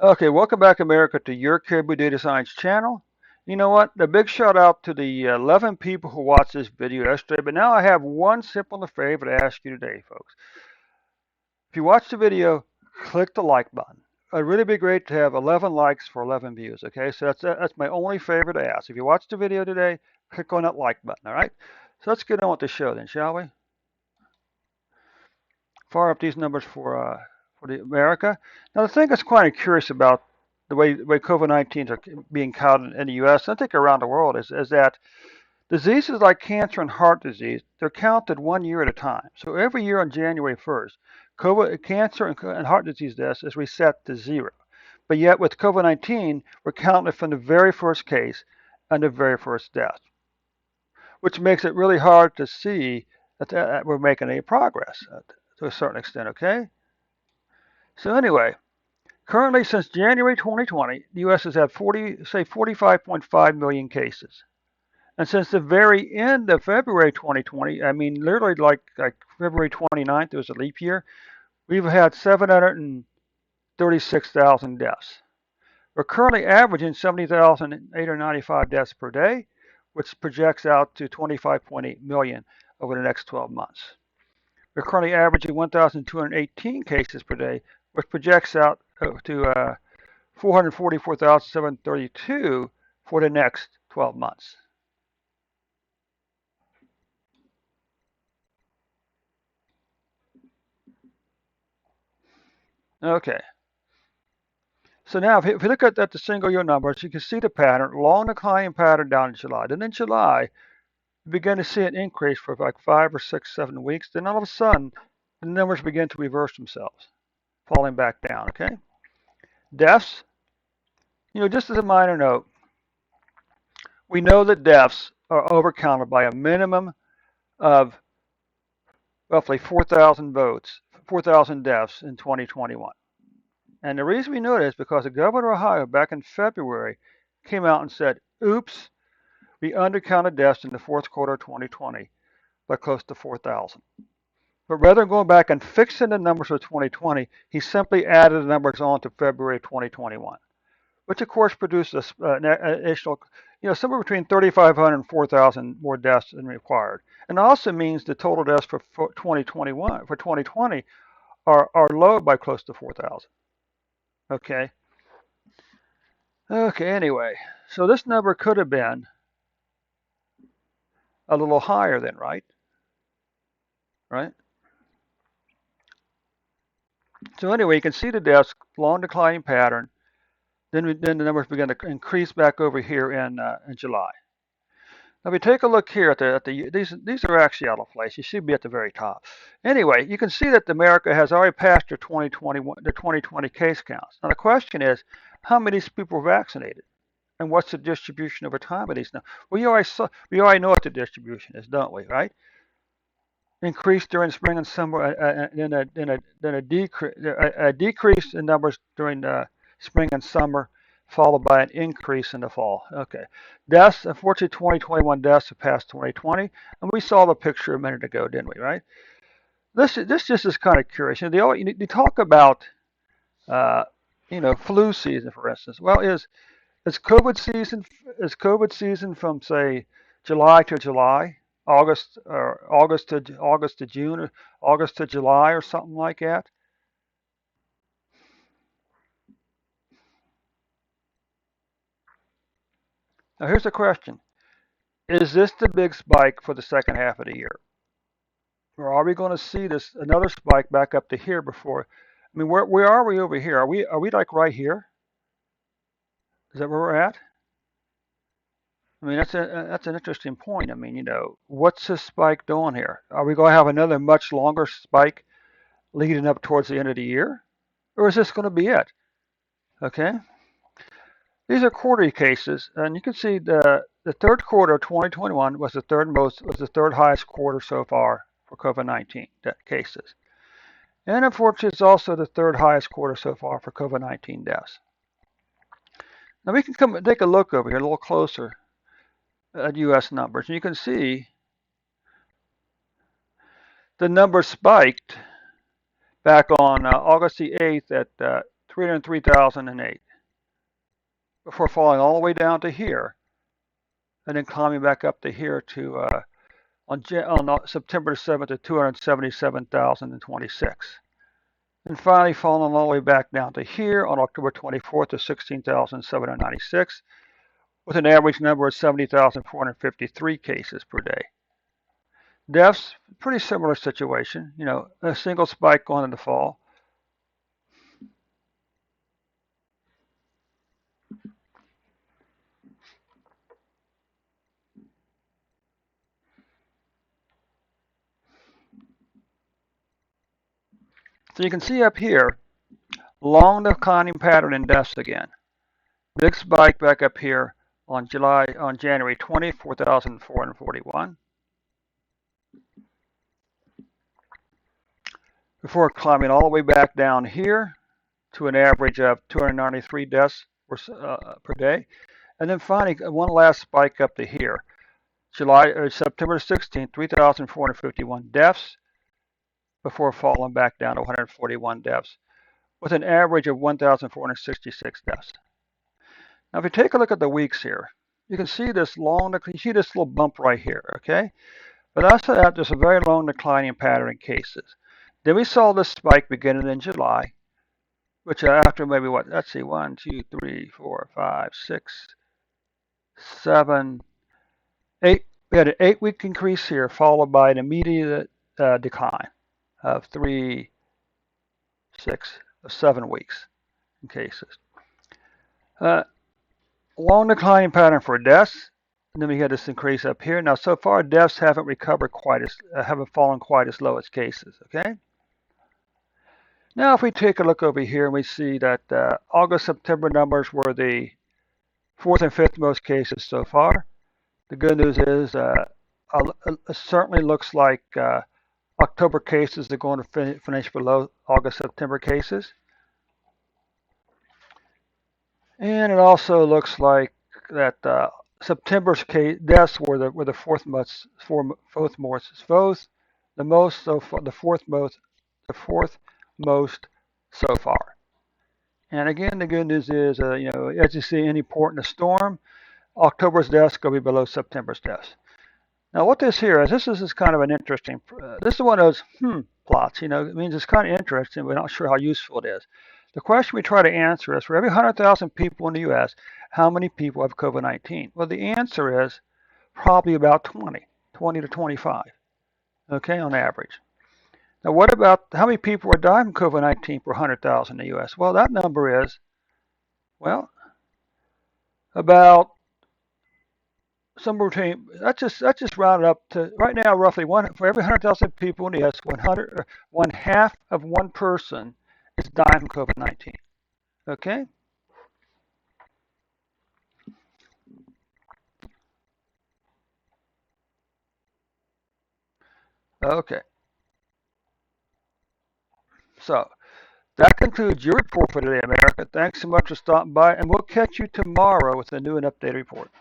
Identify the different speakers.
Speaker 1: Okay, welcome back, America, to your Caribou Data Science channel. You know what? A big shout out to the 11 people who watched this video yesterday, but now I have one simple favor to ask you today, folks. If you watched the video, click the like button. It'd really be great to have 11 likes for 11 views, okay? So that's my only favor to ask. If you watched the video today, click on that like button, all right? So let's get on with the show then, shall we? Fire up these numbers for the America. Now, the thing that's quite curious about the way COVID-19 are being counted in the U.S. and I think around the world is that diseases like cancer and heart disease, they're counted 1 year at a time. So every year on January 1st, cancer and heart disease deaths is reset to zero. But yet with COVID-19, we're counting it from the very first case and the very first death, which makes it really hard to see that we're making any progress to a certain extent, okay? So anyway, currently since January 2020, the U.S. has had 45.5 million cases. And since the very end of February 2020, I mean, literally like February 29th, it was a leap year, we've had 736,000 deaths. We're currently averaging 70,895 deaths per day, which projects out to 25.8 million over the next 12 months. We're currently averaging 1,218 cases per day, which projects out to 444,732 for the next 12 months. Okay. So now, if you look at the single year numbers, you can see the pattern, long declining pattern down in July. Then in July, you begin to see an increase for like 5 or 6, 7 weeks. Then all of a sudden, the numbers begin to reverse themselves, falling back down. Okay. Deaths, just as a minor note, we know that deaths are overcounted by a minimum of roughly 4,000 votes, 4,000 deaths in 2021. And the reason we know this is because the governor of Ohio back in February came out and said, oops, we undercounted deaths in the fourth quarter of 2020 by close to 4,000. But rather than going back and fixing the numbers for 2020, he simply added the numbers on to February 2021, which of course produced an additional, somewhere between 3,500 and 4,000 more deaths than required. And it also means the total deaths for 2020 are low by close to 4,000. Okay. Okay, anyway, so this number could have been a little higher then, right? Right? So anyway, you can see the deaths, long declining pattern. Then the numbers begin to increase back over here in July. Now, if we take a look here at these are actually out of place. You should be at the very top. Anyway, you can see that America has already passed the 2020 case counts. Now the question is, how many of these people were vaccinated, and what's the distribution over time of these? Now, we already know what the distribution is, don't we? Right? Increase during spring and summer, then a decrease in numbers during spring and summer, followed by an increase in the fall. Okay. Deaths, unfortunately, 2021 deaths surpassed 2020, and we saw the picture a minute ago, didn't we? Right. This just is kind of curious. They talk about flu season, for instance. Well, is COVID season from say July to July, August to June, or August to July, or something like that? Now here's the question: is this the big spike for the second half of the year, or are we going to see this another spike back up to here before? I mean, where are we over here? Are we like right here? Is that where we're at? I mean, that's an interesting point. I mean, what's this spike doing here? Are we going to have another much longer spike leading up towards the end of the year, or is this going to be it? Okay, these are quarterly cases, and you can see the third quarter of 2021 was the third highest quarter so far for COVID-19 cases, and unfortunately, it's also the third highest quarter so far for COVID-19 deaths. Now we can come and take a look over here a little closer at U.S. numbers, and you can see the numbers spiked back on August the 8th at 303,008 before falling all the way down to here and then climbing back up to here to on September 7th to 277,026. And finally falling all the way back down to here on October 24th to 16,796 with an average number of 70,453 cases per day. Deaths, pretty similar situation, a single spike going into fall. So you can see up here, long declining pattern in deaths again. Big spike back up here on January 20, 4,441. Before climbing all the way back down here to an average of 293 deaths per day. And then finally, one last spike up to here. September 16th, 3,451 deaths before falling back down to 141 deaths with an average of 1,466 deaths. Now, if you take a look at the weeks here, you can see this little bump right here, okay? But after that, there's a very long declining pattern in cases. Then we saw this spike beginning in July, which after maybe let's see, 1, 2, 3, 4, 5, 6, 7, 8. We had an 8-week increase here, followed by an immediate decline of 3, 6, 7 weeks in cases. Long declining pattern for deaths, and then we had this increase up here. Now, so far, deaths haven't fallen quite as low as cases. Okay. Now, if we take a look over here, and we see that August, September numbers were the 4th and 5th most cases so far. The good news is it certainly looks like October cases are going to finish below August, September cases. And it also looks like that September's deaths were the fourth most so far. And again, the good news is, as you see any port in a storm, October's deaths go be below September's deaths. Now, what this here is, this is kind of an interesting. This is one of those plots. It means it's kind of interesting. We're not sure how useful it is. The question we try to answer is, for every 100,000 people in the U.S., how many people have COVID-19? Well, the answer is probably about 20 to 25, okay, on average. Now, what about how many people are dying from COVID-19 per 100,000 in the U.S.? Well, that number is, about somewhere between, that's just rounded up to, right now, roughly for every 100,000 people in the U.S., 1/2 of one person is dying from COVID-19. Okay? Okay. So that concludes your report for today, America. Thanks so much for stopping by, and we'll catch you tomorrow with a new and updated report.